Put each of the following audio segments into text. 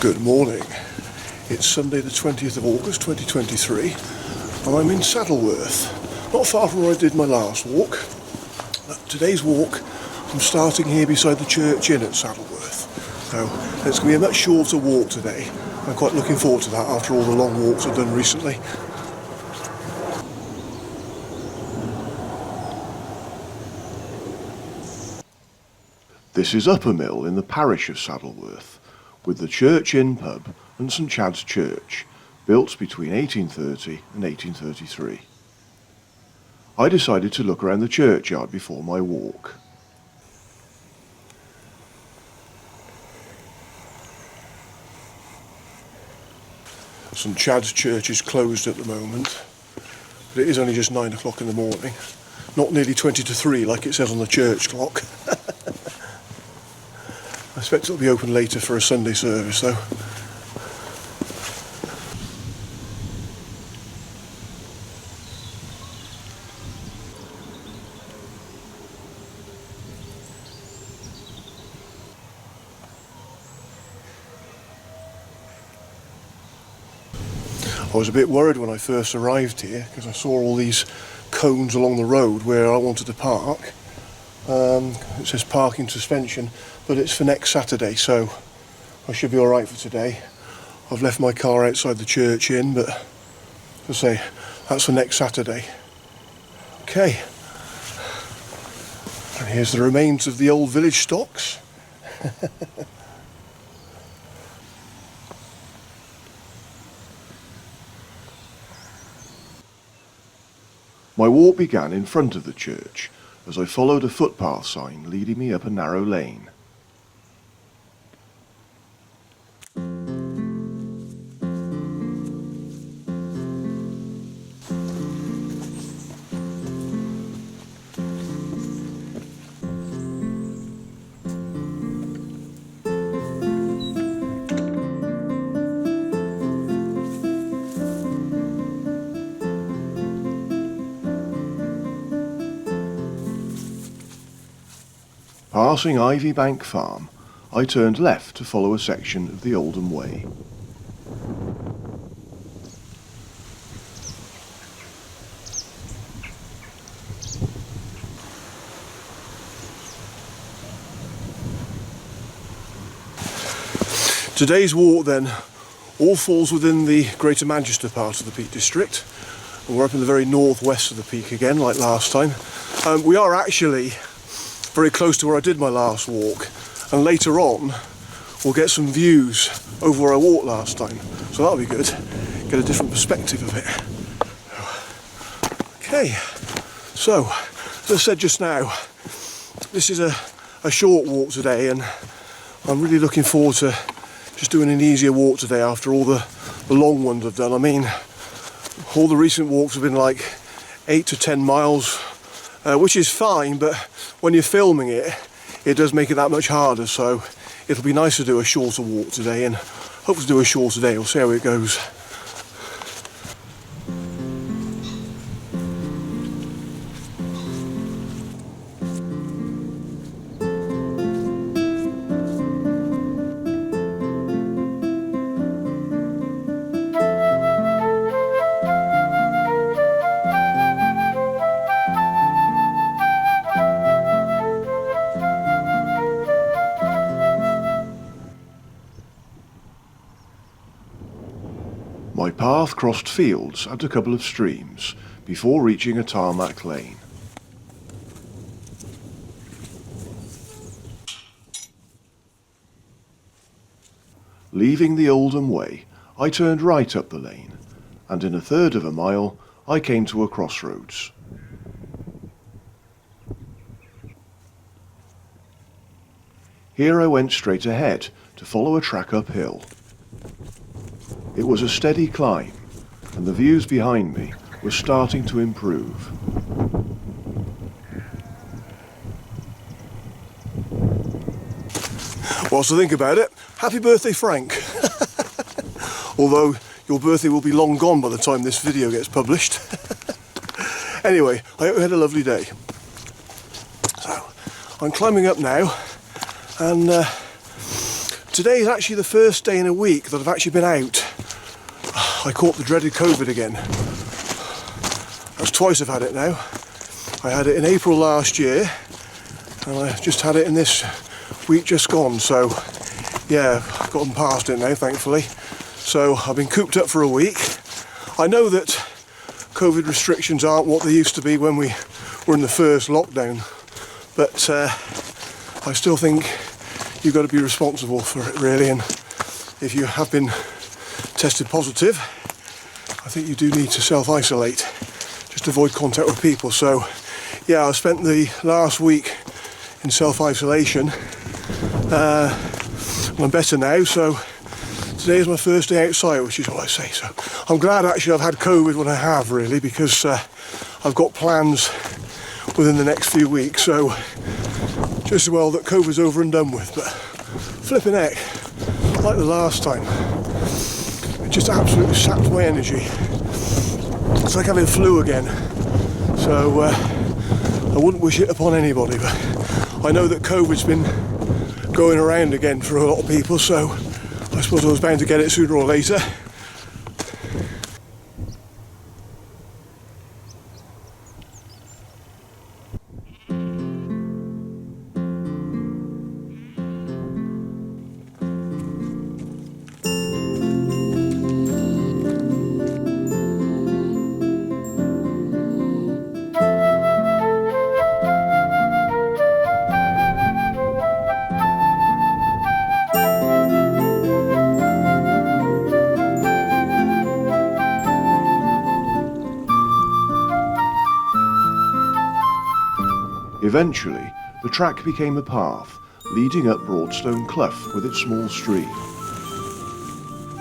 Good morning. It's Sunday the 20th of August 2023 and I'm in Saddleworth, not far from where I did my last walk. Today's walk, I'm starting here beside the church inn at Saddleworth. So it's going to be a much shorter walk today. I'm quite looking forward to that after all the long walks I've done recently. This is Uppermill in the parish of Saddleworth, with the Church Inn pub and St Chad's Church, built between 1830 and 1833. I decided to look around the churchyard before my walk. St Chad's Church is closed at the moment, but it is only just 9 o'clock in the morning, not nearly 20 to 3 like it says on the church clock. I expect it'll be open later for a Sunday service though. I was a bit worried when I first arrived here because I saw all these cones along the road where I wanted to park. It says parking suspension, but it's for next Saturday, so I should be alright for today. I've left my car outside the church inn, but as I say, that's for next Saturday. Okay, and here's the remains of the old village stocks. My walk began in front of the church as I followed a footpath sign leading me up a narrow lane. Passing Ivy Bank Farm, I turned left to follow a section of the Oldham Way. Today's walk then all falls within the Greater Manchester part of the Peak District. And we're up in the very northwest of the Peak again, like last time. We are actually very close to where I did my last walk, and later on we'll get some views over where I walked last time, so that'll be good, get a different perspective of it. Okay, so as I said just now, this is a short walk today, and I'm really looking forward to just doing an easier walk today after all the long ones I've done. I mean, all the recent walks have been like 8 to 10 miles, which is fine, but when you're filming it, it does make it that much harder, so it'll be nice to do a shorter walk today, and hopefully do a shorter day. We'll see how it goes. My path crossed fields and a couple of streams before reaching a Tarmac Lane. Leaving the Oldham Way, I turned right up the lane, and in a third of a mile I came to a crossroads. Here I went straight ahead to follow a track uphill. It was a steady climb, and the views behind me were starting to improve. Whilst I think about it, happy birthday, Frank. Although your birthday will be long gone by the time this video gets published. Anyway, I hope you had a lovely day. So, I'm climbing up now, and Today is actually the first day in a week that I've actually been out. I caught the dreaded COVID again. That's twice I've had it now. I had it in April last year, and I just had it in this week just gone, so yeah, I've gotten past it now, thankfully. So I've been cooped up for a week. I know that COVID restrictions aren't what they used to be when we were in the first lockdown, but I still think you've got to be responsible for it, really, and if you have been tested positive, I think you do need to self-isolate, just avoid contact with people. So yeah, I spent the last week in self-isolation. I'm better now, so today is my first day outside, which is what I say. So I'm glad actually I've had COVID when I have, really, because I've got plans within the next few weeks, so just as well that COVID's over and done with. But flipping heck, like the last time, it just absolutely sapped my energy. It's like having flu again, so I wouldn't wish it upon anybody, but I know that COVID's been going around again for a lot of people, so I suppose I was bound to get it sooner or later. Eventually, the track became a path leading up Broadstone Cliff with its small stream.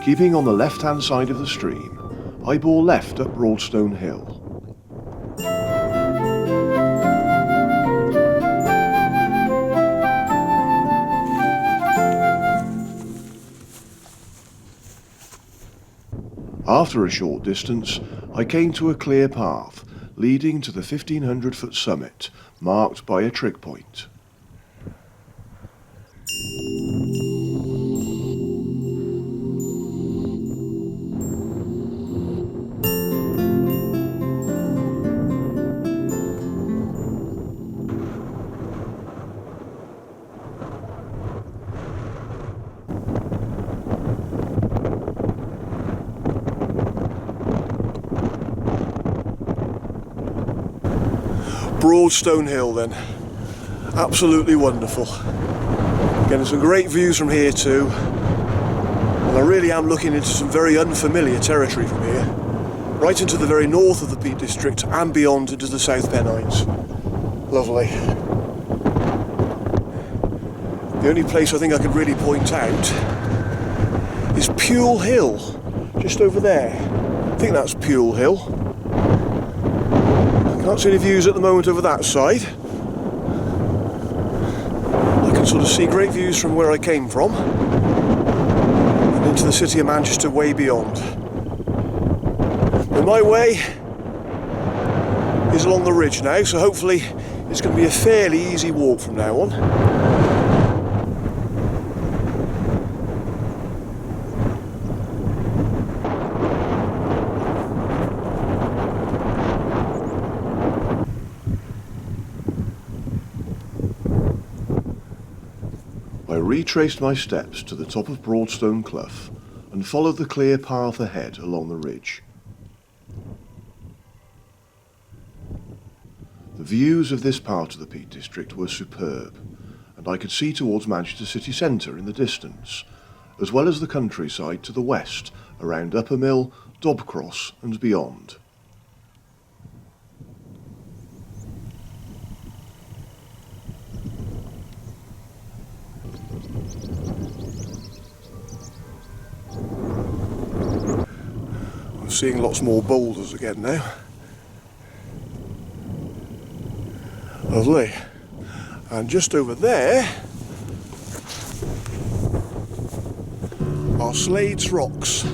Keeping on the left-hand side of the stream, I bore left up Broadstone Hill. After a short distance, I came to a clear path leading to the 1,500-foot summit, marked by a trig point. Broadstone Hill then, absolutely wonderful. Getting some great views from here too, and I really am looking into some very unfamiliar territory from here, right into the very north of the Peak District and beyond into the South Pennines. Lovely. The only place I think I could really point out is Pule Hill, just over there. I think that's Pule Hill. Can't see any views at the moment over that side. I can sort of see great views from where I came from and into the city of Manchester way beyond. But my way is along the ridge now, so hopefully it's going to be a fairly easy walk from now on. I retraced my steps to the top of Broadstone Cliff and followed the clear path ahead along the ridge. The views of this part of the Peak District were superb, and I could see towards Manchester city centre in the distance, as well as the countryside to the west around Uppermill, Dobcross and beyond. I'm seeing lots more boulders again now. Lovely. And just over there are Slade's Rocks.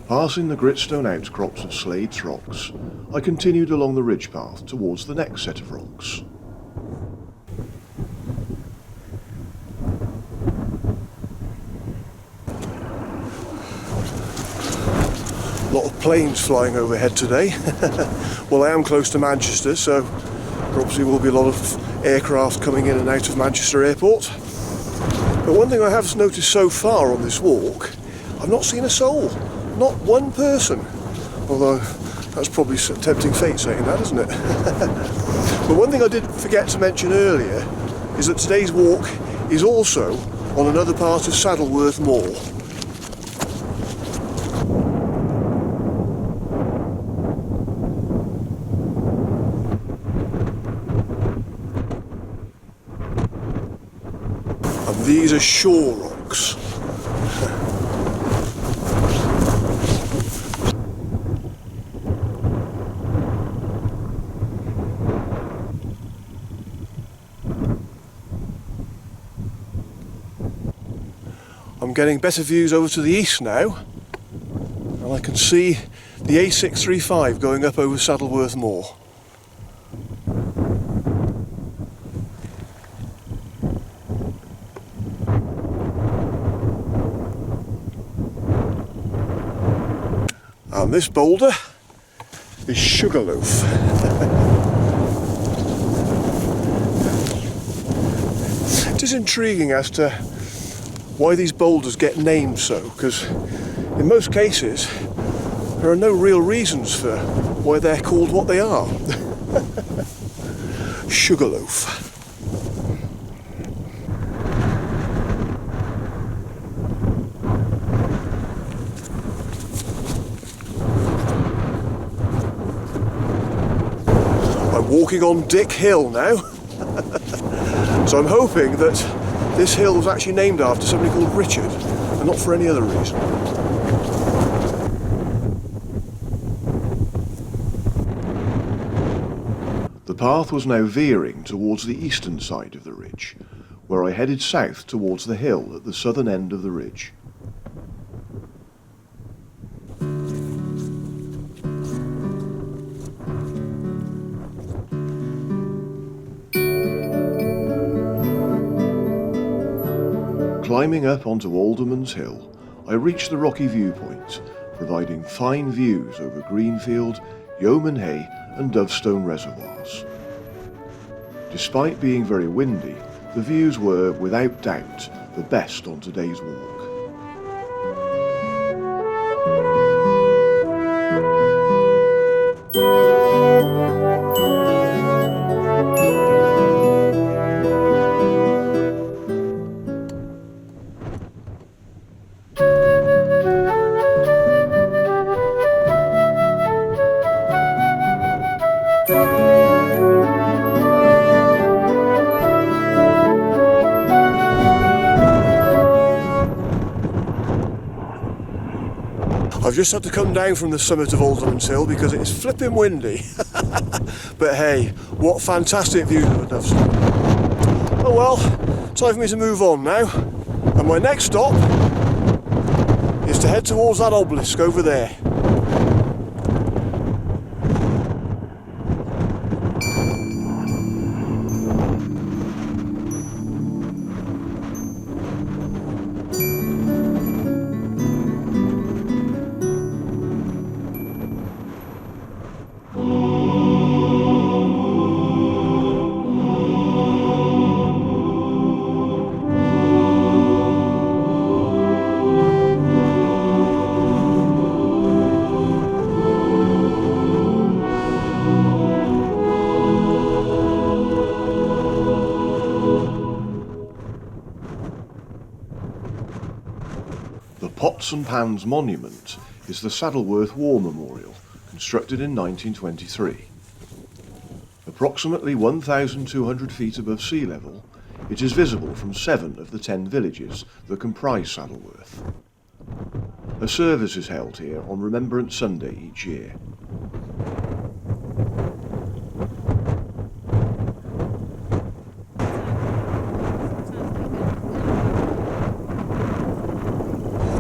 Passing the gritstone outcrops of Slade's rocks, I continued along the ridge path towards the next set of rocks. A lot of planes flying overhead today. Well, I am close to Manchester, so there obviously will be a lot of aircraft coming in and out of Manchester Airport. But one thing I have noticed so far on this walk, I've not seen a soul. Not one person. Although that's probably tempting fate saying that, isn't it? But one thing I did forget to mention earlier is that today's walk is also on another part of Saddleworth Moor. And these are shore rocks. I'm getting better views over to the east now, and I can see the A635 going up over Saddleworth Moor. And this boulder is Sugarloaf. It is intriguing as to why these boulders get named so, because in most cases there are no real reasons for why they're called what they are. Sugarloaf. I'm walking on Dick Hill now. So I'm hoping that this hill was actually named after somebody called Richard, and not for any other reason. The path was now veering towards the eastern side of the ridge, where I headed south towards the hill at the southern end of the ridge. Climbing up onto Aldermans Hill, I reached the rocky viewpoint, providing fine views over Greenfield, Yeoman Hay and Dovestone reservoirs. Despite being very windy, the views were, without doubt, the best on today's walk. I've just had to come down from the summit of Aldermans Hill because it is flipping windy. But hey, what fantastic views of Dovestone. Oh well, time for me to move on now. And my next stop is to head towards that obelisk over there. The Pots and Pans monument is the Saddleworth War Memorial, constructed in 1923. Approximately 1,200 feet above sea level, it is visible from 7 of the 10 villages that comprise Saddleworth. A service is held here on Remembrance Sunday each year.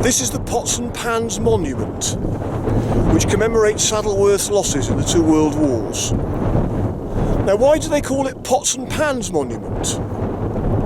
This is the Pots and Pans Monument, which commemorates Saddleworth's losses in the two world wars. Now, why do they call it Pots and Pans Monument?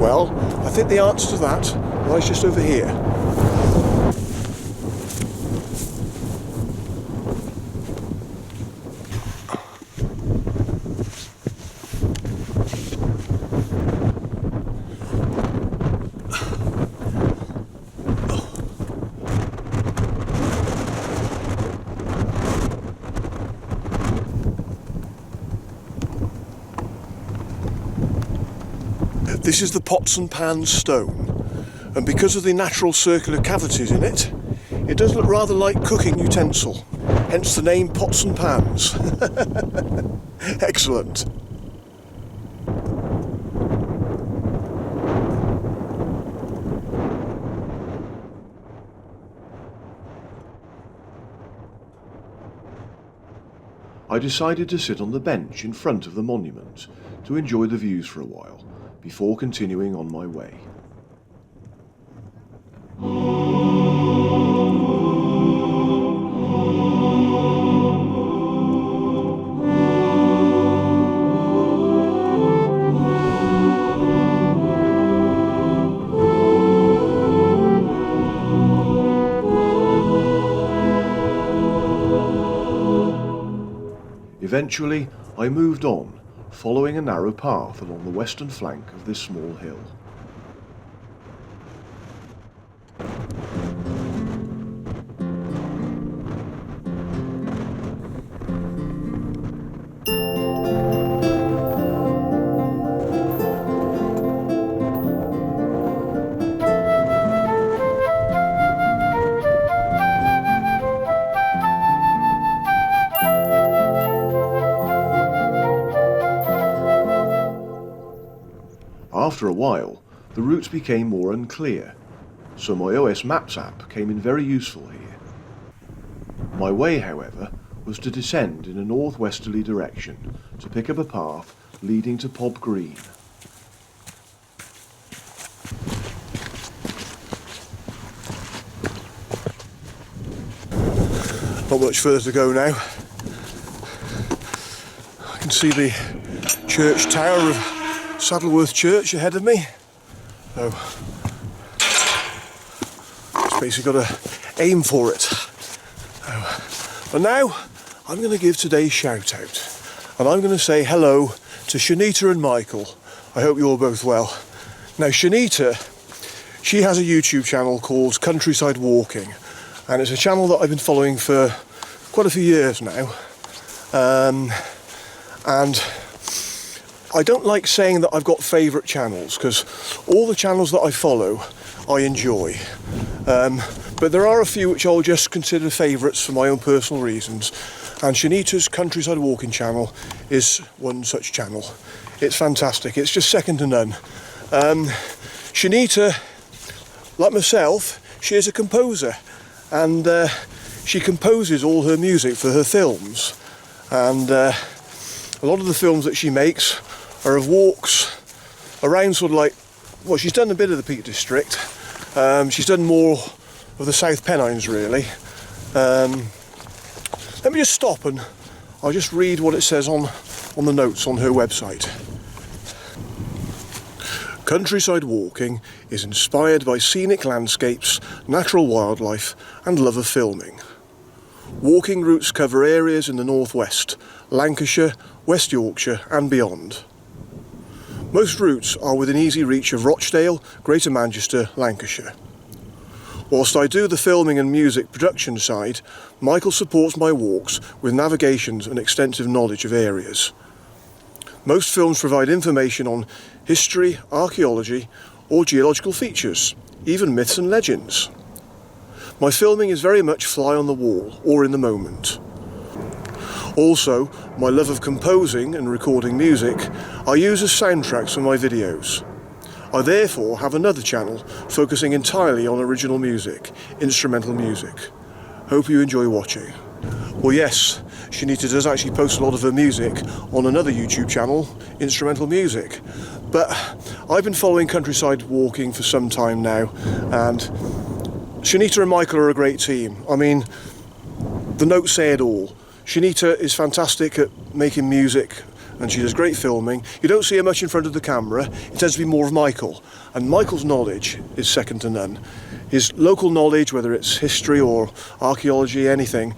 Well, I think the answer to that lies just over here. This is the Pots and Pans stone, and because of the natural circular cavities in it, it does look rather like cooking utensil, hence the name Pots and Pans. Excellent. I decided to sit on the bench in front of the monument to enjoy the views for a while, before continuing on my way. Eventually, I moved on, following a narrow path along the western flank of this small hill. After a while, the routes became more unclear, so my OS Maps app came in very useful here. My way, however, was to descend in a northwesterly direction to pick up a path leading to Pob Green. Not much further to go now. I can see the church tower of Saddleworth Church ahead of me. So, just basically got to aim for it. But now, I'm going to give today's shout out. And I'm going to say hello to Shanita and Michael. I hope you're both well. Now, Shanita, she has a YouTube channel called Countryside Walking. And it's a channel that I've been following for quite a few years now. And I don't like saying that I've got favourite channels, because all the channels that I follow I enjoy, but there are a few which I'll just consider favourites for my own personal reasons, and Shanita's Countryside Walking channel is one such channel. It's fantastic, it's just second to none. Shanita, like myself, she is a composer, and she composes all her music for her films, and a lot of the films that she makes are of walks around sort of like, well, she's done a bit of the Peak District, she's done more of the South Pennines really. Let me just stop and I'll just read what it says on the notes on her website. Countryside Walking is inspired by scenic landscapes, natural wildlife and love of filming. Walking routes cover areas in the northwest, Lancashire, West Yorkshire and beyond. Most routes are within easy reach of Rochdale, Greater Manchester, Lancashire. Whilst I do the filming and music production side, Michael supports my walks with navigations and extensive knowledge of areas. Most films provide information on history, archaeology or geological features, even myths and legends. My filming is very much fly on the wall or in the moment. Also, my love of composing and recording music I use as soundtracks for my videos. I therefore have another channel focusing entirely on original music, instrumental music. Hope you enjoy watching. Well, yes, Shanita does actually post a lot of her music on another YouTube channel, Instrumental Music. But I've been following Countryside Walking for some time now, and Shanita and Michael are a great team. I mean, the notes say it all. Shanita is fantastic at making music and she does great filming. You don't see her much in front of the camera. It tends to be more of Michael. And Michael's knowledge is second to none. His local knowledge, whether it's history or archaeology, anything,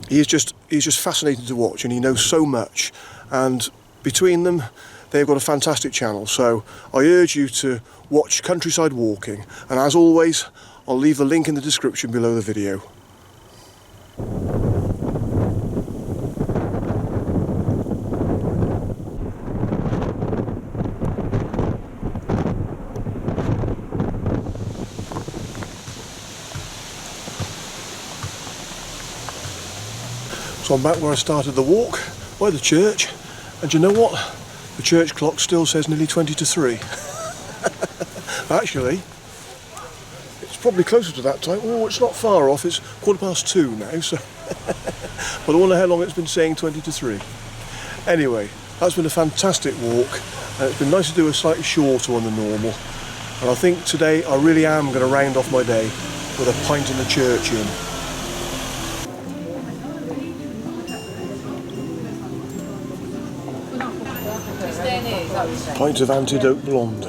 he's just fascinating to watch, and he knows so much. And between them, they've got a fantastic channel. So I urge you to watch Countryside Walking. And as always, I'll leave the link in the description below the video. So I'm back where I started the walk, by the church, and you know what? The church clock still says nearly 20 to 3. Actually, it's probably closer to that time. Oh, it's not far off, it's 2:15 now, so but I wonder how long it's been saying 20 to 3. Anyway, that's been a fantastic walk, and it's been nice to do a slightly shorter one than normal. And I think today I really am going to round off my day with a pint in the church inn. Pint of antidote blonde.